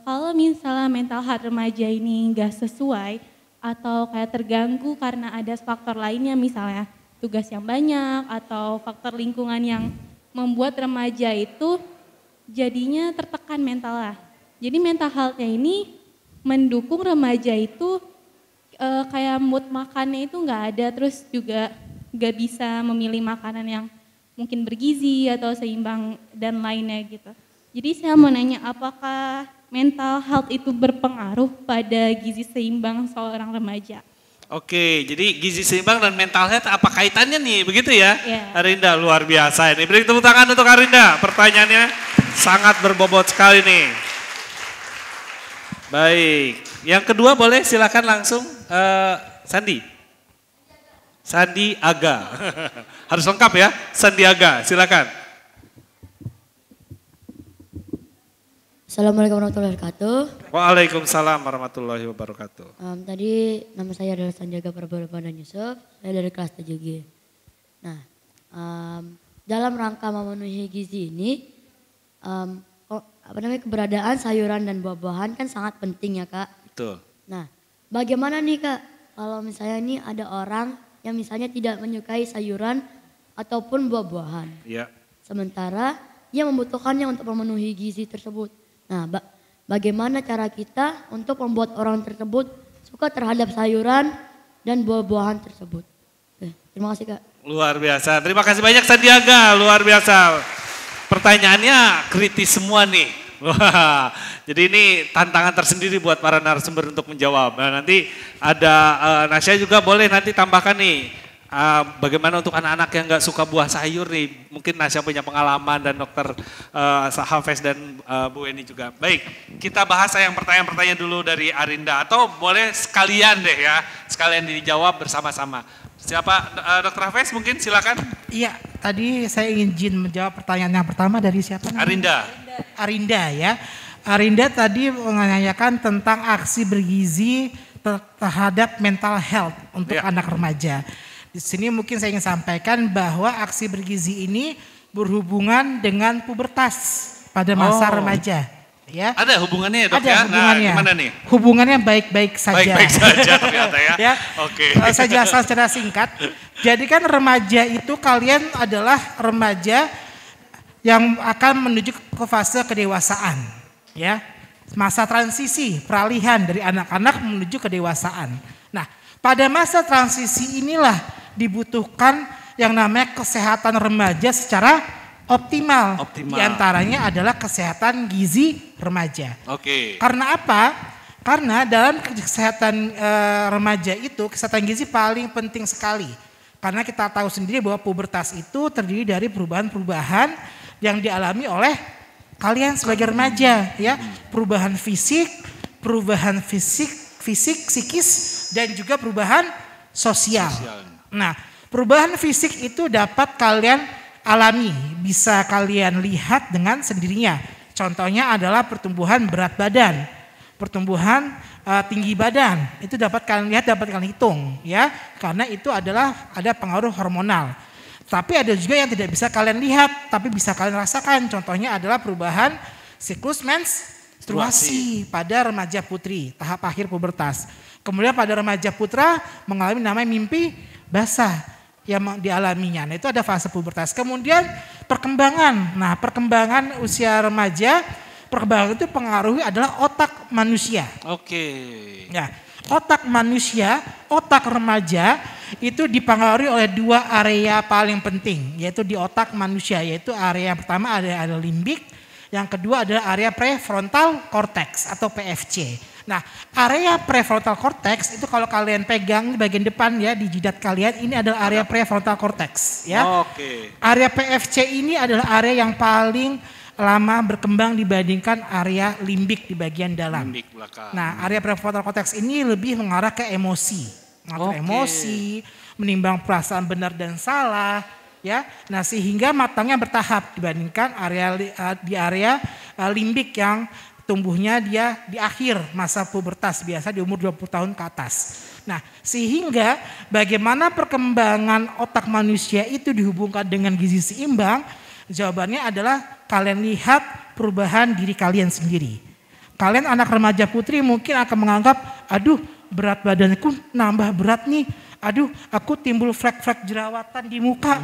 Kalau misalnya mental health remaja ini nggak sesuai atau kayak terganggu karena ada faktor lainnya, misalnya tugas yang banyak atau faktor lingkungan yang membuat remaja itu jadinya tertekan mentalnya. Jadi mental health-nya ini mendukung remaja itu kayak mood makannya itu nggak ada, terus juga nggak bisa memilih makanan yang mungkin bergizi atau seimbang dan lainnya gitu. Jadi saya mau nanya, apakah mental health itu berpengaruh pada gizi seimbang seorang remaja? Oke, jadi gizi seimbang dan mental health apa kaitannya nih, begitu ya? Yeah. Arinda, luar biasa ini. Beri tepuk tangan untuk Arinda, pertanyaannya sangat berbobot sekali nih. Baik, yang kedua boleh silakan langsung Sandi. Sandi Aga, harus lengkap ya, Sandiaga, silakan. Assalamualaikum warahmatullahi wabarakatuh. Waalaikumsalam warahmatullahi wabarakatuh. Tadi nama saya adalah Sandiaga Prabowo Yusuf, saya dari kelas 7G. Nah, dalam rangka memenuhi gizi ini, keberadaan sayuran dan buah-buahan kan sangat penting ya Kak. Betul. Nah, bagaimana nih Kak kalau misalnya ini ada orang yang misalnya tidak menyukai sayuran ataupun buah-buahan. Iya. Sementara ia membutuhkannya untuk memenuhi gizi tersebut. Nah, bagaimana cara kita untuk membuat orang tersebut suka terhadap sayuran dan buah-buahan tersebut? Terima kasih Kak. Luar biasa, terima kasih banyak Sandiaga, luar biasa. Pertanyaannya kritis semua nih. Wah, jadi ini tantangan tersendiri buat para narasumber untuk menjawab. Nah, nanti ada Nasya juga boleh nanti tambahkan nih. Bagaimana untuk anak-anak yang nggak suka buah sayur nih, mungkin Nasya punya pengalaman dan dokter Hafez dan Bu Eni juga. Baik, kita bahas yang pertanyaan-pertanyaan dulu dari Arinda atau boleh sekalian deh ya, sekalian dijawab bersama-sama. Siapa dokter Hafez mungkin silakan. Iya, tadi saya ingin menjawab pertanyaan yang pertama dari siapa namanya? Arinda. Arinda ya. Arinda tadi menanyakan tentang aksi bergizi terhadap mental health untuk anak remaja. Di sini mungkin saya ingin sampaikan bahwa aksi bergizi ini berhubungan dengan pubertas pada masa remaja. Ya. Ada hubungannya ya dok ada ya? hubungannya. Nah, gimana nih? Hubungannya baik-baik saja. Baik-baik saja ternyata ya. Ya. Oke. Saya jelaskan secara singkat. Jadi kan remaja itu kalian adalah remaja yang akan menuju ke fase kedewasaan. Ya. Masa transisi, peralihan dari anak-anak menuju kedewasaan. Nah, pada masa transisi inilah dibutuhkan yang namanya kesehatan remaja secara optimal. Di antaranya adalah kesehatan gizi remaja. Oke. Karena apa? Karena dalam kesehatan remaja itu kesehatan gizi paling penting sekali. Karena kita tahu sendiri bahwa pubertas itu terdiri dari perubahan-perubahan yang dialami oleh kalian sebagai remaja, ya. Perubahan fisik, psikis, dan juga perubahan sosial. Nah, perubahan fisik itu dapat kalian alami, bisa kalian lihat dengan sendirinya. Contohnya adalah pertumbuhan berat badan, pertumbuhan tinggi badan, itu dapat kalian lihat, dapat kalian hitung, ya, karena itu adalah ada pengaruh hormonal. Tapi ada juga yang tidak bisa kalian lihat, tapi bisa kalian rasakan. Contohnya adalah perubahan siklus menstruasi pada remaja putri, tahap akhir pubertas. Kemudian pada remaja putra mengalami namanya mimpi basah yang dialaminya. Nah, itu ada fase pubertas. Kemudian perkembangan. Nah, perkembangan usia remaja, perkembangan itu pengaruhi adalah otak manusia. Oke. Ya, otak manusia, otak remaja itu dipengaruhi oleh dua area paling penting, yaitu di otak manusia, yaitu area yang pertama ada limbik, yang kedua adalah area prefrontal cortex atau PFC. Nah, area prefrontal cortex itu kalau kalian pegang di bagian depan ya di jidat kalian, ini adalah area prefrontal cortex ya. Oke. Area PFC ini adalah area yang paling lama berkembang dibandingkan area limbik di bagian dalam. Limbik belakang. Nah, area prefrontal cortex ini lebih mengarah ke emosi. Mengatur emosi, menimbang perasaan benar dan salah, ya. Nah, sehingga matangnya bertahap dibandingkan area limbik yang tumbuhnya dia di akhir masa pubertas, biasa di umur 20 tahun ke atas. Nah, sehingga bagaimana perkembangan otak manusia itu dihubungkan dengan gizi seimbang? Jawabannya adalah kalian lihat perubahan diri kalian sendiri. Kalian anak remaja putri mungkin akan menganggap, aduh, berat badanku nambah berat nih. Aduh, aku timbul flek-flek jerawatan di muka.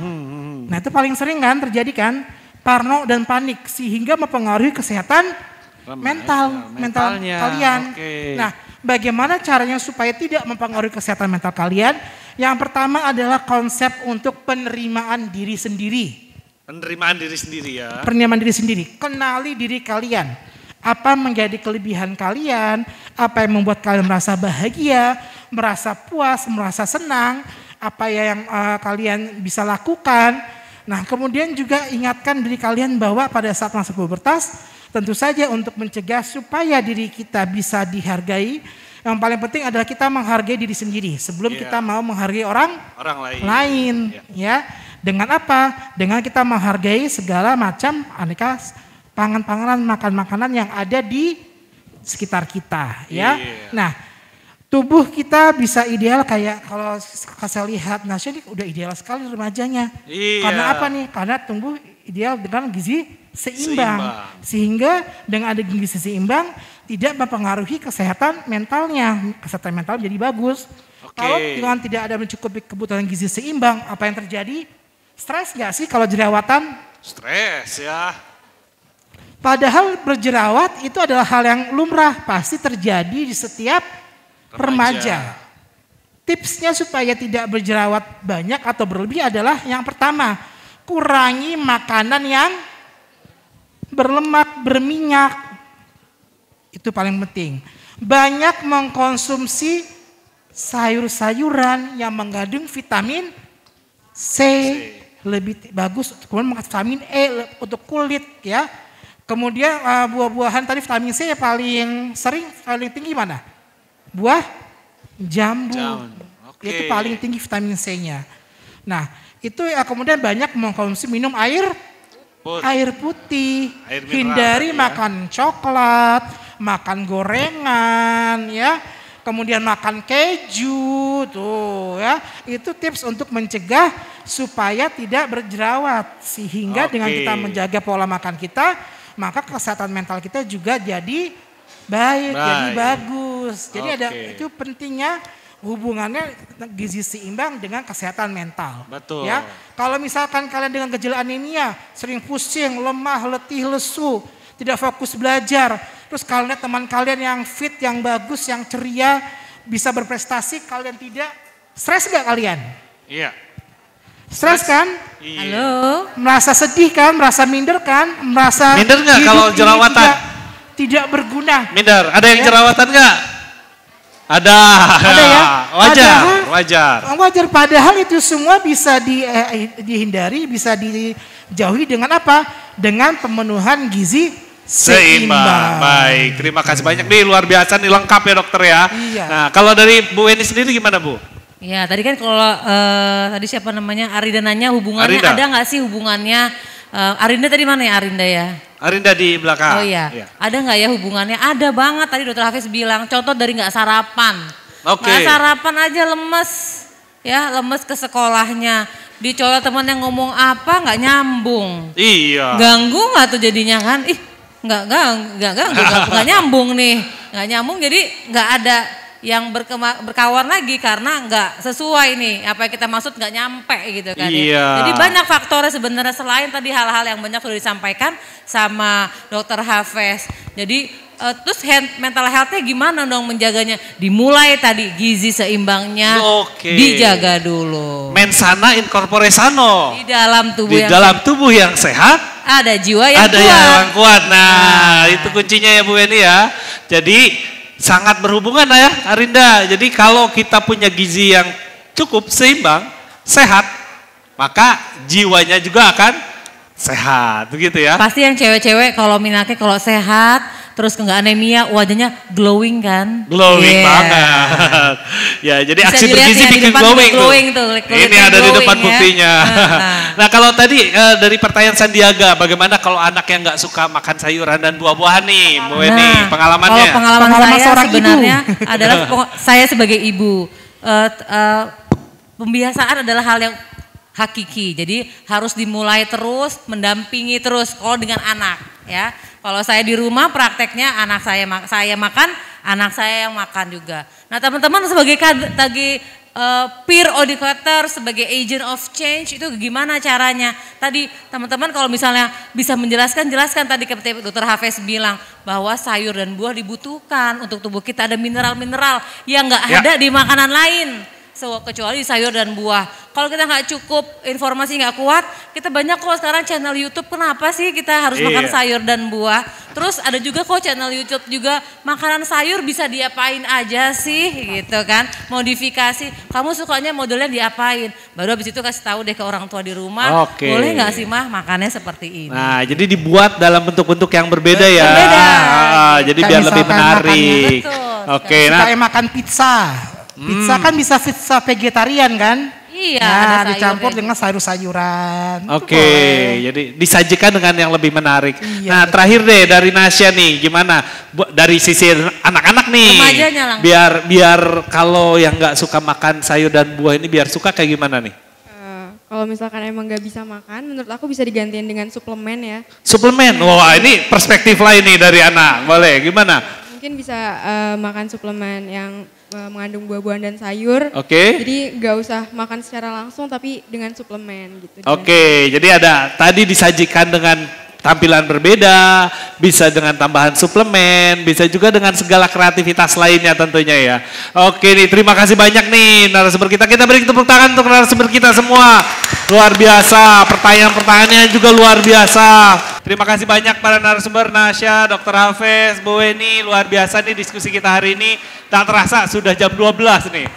Nah, itu paling sering kan terjadi kan? Parno dan panik sehingga mempengaruhi kesehatan mental kalian. Okay. Nah, bagaimana caranya supaya tidak mempengaruhi kesehatan mental kalian? Yang pertama adalah konsep untuk penerimaan diri sendiri. Penerimaan diri sendiri ya. Penerimaan diri sendiri. Kenali diri kalian. Apa menjadi kelebihan kalian, apa yang membuat kalian merasa bahagia, merasa puas, merasa senang, apa yang kalian bisa lakukan. Nah, kemudian juga ingatkan diri kalian bahwa pada saat masa pubertas, tentu saja untuk mencegah supaya diri kita bisa dihargai, yang paling penting adalah kita menghargai diri sendiri sebelum kita mau menghargai orang lain. Ya. Dengan apa? Dengan kita menghargai segala macam aneka pangan-panganan, makan-makanan yang ada di sekitar kita, ya. Nah, tubuh kita bisa ideal kayak kalau saya lihat Nasya ini udah ideal sekali remajanya. Karena apa nih? Karena tumbuh ideal dengan gizi seimbang. Sehingga dengan ada gizi seimbang tidak mempengaruhi kesehatan mentalnya. Kesehatan mental jadi bagus. Kalau dengan tidak ada mencukupi kebutuhan gizi seimbang, apa yang terjadi? Stres gak sih kalau jerawatan? Stres ya. Padahal berjerawat itu adalah hal yang lumrah, pasti terjadi di setiap remaja. Tipsnya supaya tidak berjerawat banyak atau berlebih adalah yang pertama, kurangi makanan yang berlemak, berminyak. Itu paling penting. Banyak mengkonsumsi sayur-sayuran yang mengandung vitamin C. Lebih bagus, kemudian vitamin E untuk kulit ya. Kemudian buah-buahan tadi vitamin C yang paling sering, paling tinggi mana? Buah jambu. Itu paling tinggi vitamin C-nya. Nah, itu kemudian banyak mengkonsumsi minum air putih. Hindari makan coklat, makan gorengan ya. Kemudian makan keju tuh ya. Itu tips untuk mencegah supaya tidak berjerawat. Sehingga dengan kita menjaga pola makan kita, maka kesehatan mental kita juga jadi baik. Jadi bagus. Jadi ada itu pentingnya hubungannya gizi seimbang dengan kesehatan mental. Betul. Ya, kalau misalkan kalian dengan gejala anemia, sering pusing, lemah, letih, lesu, tidak fokus belajar, terus kalian lihat teman kalian yang fit, yang bagus, yang ceria, bisa berprestasi, kalian tidak, stres gak kalian? Iya. Stres kan? Iya. Halo. Merasa sedih kan? Merasa minder kan? Merasa minder nggak kalau jerawatan? Tidak berguna. Minder. Ada yang jerawatan nggak? Ada ya? Wajar, Padahal- wajar. Wajar, padahal itu semua bisa dihindari, bisa dijauhi dengan apa? Dengan pemenuhan gizi seimbang. Baik, terima kasih banyak nih, luar biasa nih, lengkap ya dokter ya. Iya. Nah, kalau dari Bu Eni sendiri gimana Bu? Ya tadi kan kalau tadi siapa namanya Arinda nanya hubungannya Arinda. ada nggak sih hubungannya Arinda tadi mana ya Arinda ya? Arinda di belakang. Oh iya, ada nggak ya hubungannya? Ada banget tadi dokter Hafiz bilang contoh dari nggak sarapan. Oke. Nggak sarapan aja lemes, ya lemes ke sekolahnya. Dicolok teman yang ngomong apa nggak nyambung. Iya. Ganggu nggak tuh jadinya kan? Ih nggak ganggu, nggak nyambung nih, nggak nyambung jadi nggak ada yang berkawan lagi karena nggak sesuai nih apa yang kita maksud nggak nyampe gitu kan Iya. ya. Jadi banyak faktornya sebenarnya selain tadi hal-hal yang banyak sudah disampaikan sama dokter Hafiz. Jadi terus mental health-nya gimana dong menjaganya? Dimulai tadi gizi seimbangnya Oke. dijaga dulu. Mensana in corpore sano. Di dalam tubuh Di yang dalam tubuh yang sehat ada jiwa yang ada kuat. yang kuat. Nah, itu kuncinya ya Bu Eni ya. Jadi sangat berhubungan ya Arinda. Jadi kalau kita punya gizi yang cukup seimbang, sehat, maka jiwanya juga akan sehat, begitu ya. Pasti yang cewek-cewek kalau minatnya kalau sehat, terus nggak anemia, wajahnya glowing kan? Glowing Yeah. banget. Ya, jadi Bisa aksi dilihat bergizi ya, di bikin depan glowing, juga glowing tuh, tuh. kulitnya Ini ada di glowing depan ya. buktinya. Nah, kalau tadi dari pertanyaan Sandiaga, bagaimana kalau anak yang nggak suka makan sayuran dan buah-buahan nih, Bu Eni, pengalamannya? Kalau pengalaman Pengalaman saya seorang sebenarnya adalah saya sebagai ibu, pembiasaan adalah hal yang hakiki. Jadi harus dimulai terus, mendampingi terus kalau dengan anak ya. Kalau saya di rumah prakteknya anak saya makan, anak saya yang makan juga. Nah, teman-teman sebagai peer educator, sebagai agent of change itu gimana caranya? Tadi teman-teman kalau misalnya bisa jelaskan tadi seperti Dr. Hafiz bilang bahwa sayur dan buah dibutuhkan untuk tubuh kita, ada mineral-mineral yang nggak ada di makanan lain. Kecuali sayur dan buah. Kalau kita nggak cukup, informasi nggak kuat, kita banyak kok sekarang channel YouTube. Kenapa sih kita harus makan sayur dan buah? Terus ada juga kok channel YouTube juga makanan sayur bisa diapain aja sih, gitu kan? Modifikasi. Kamu sukanya modelnya diapain? Baru habis itu kasih tahu deh ke orang tua di rumah. Oke. Boleh nggak sih mah makannya seperti ini? Nah, jadi dibuat dalam bentuk-bentuk yang berbeda ya. Berbeda. Jadi Kayak biar lebih misalkan menarik. Betul. Oke, nah Kayak makan pizza. Pizza kan bisa pizza vegetarian kan? Iya, Nah, ada sayur dicampur dan- dengan sayur-sayuran. Itu Oke, boleh. jadi disajikan dengan yang lebih menarik. Iya, Nah, betul. terakhir deh dari Nasya nih, gimana dari sisi anak-anak nih? Remajanya langsung. Biar kalau yang nggak suka makan sayur dan buah ini biar suka kayak gimana nih? Kalau misalkan emang nggak bisa makan, menurut aku bisa digantiin dengan suplemen ya. Suplemen, wah ini perspektif lain nih dari anak. Boleh, gimana? Mungkin bisa makan suplemen yang mengandung buah-buahan dan sayur. Oke. Jadi nggak usah makan secara langsung tapi dengan suplemen gitu. Oke, jadi ada tadi disajikan dengan tampilan berbeda, bisa dengan tambahan suplemen, bisa juga dengan segala kreativitas lainnya tentunya ya. Oke nih, terima kasih banyak nih narasumber kita. Kita beri tepuk tangan untuk narasumber kita semua. Luar biasa, pertanyaan-pertanyaannya juga luar biasa. Terima kasih banyak para narasumber, Nasya, Dr. Hafiz, Bu Eni, luar biasa nih diskusi kita hari ini. Tak terasa sudah jam 12 nih.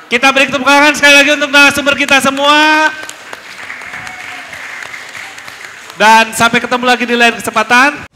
Kita beri tepuk tangan sekali lagi untuk narasumber kita semua. Dan sampai ketemu lagi di lain kesempatan.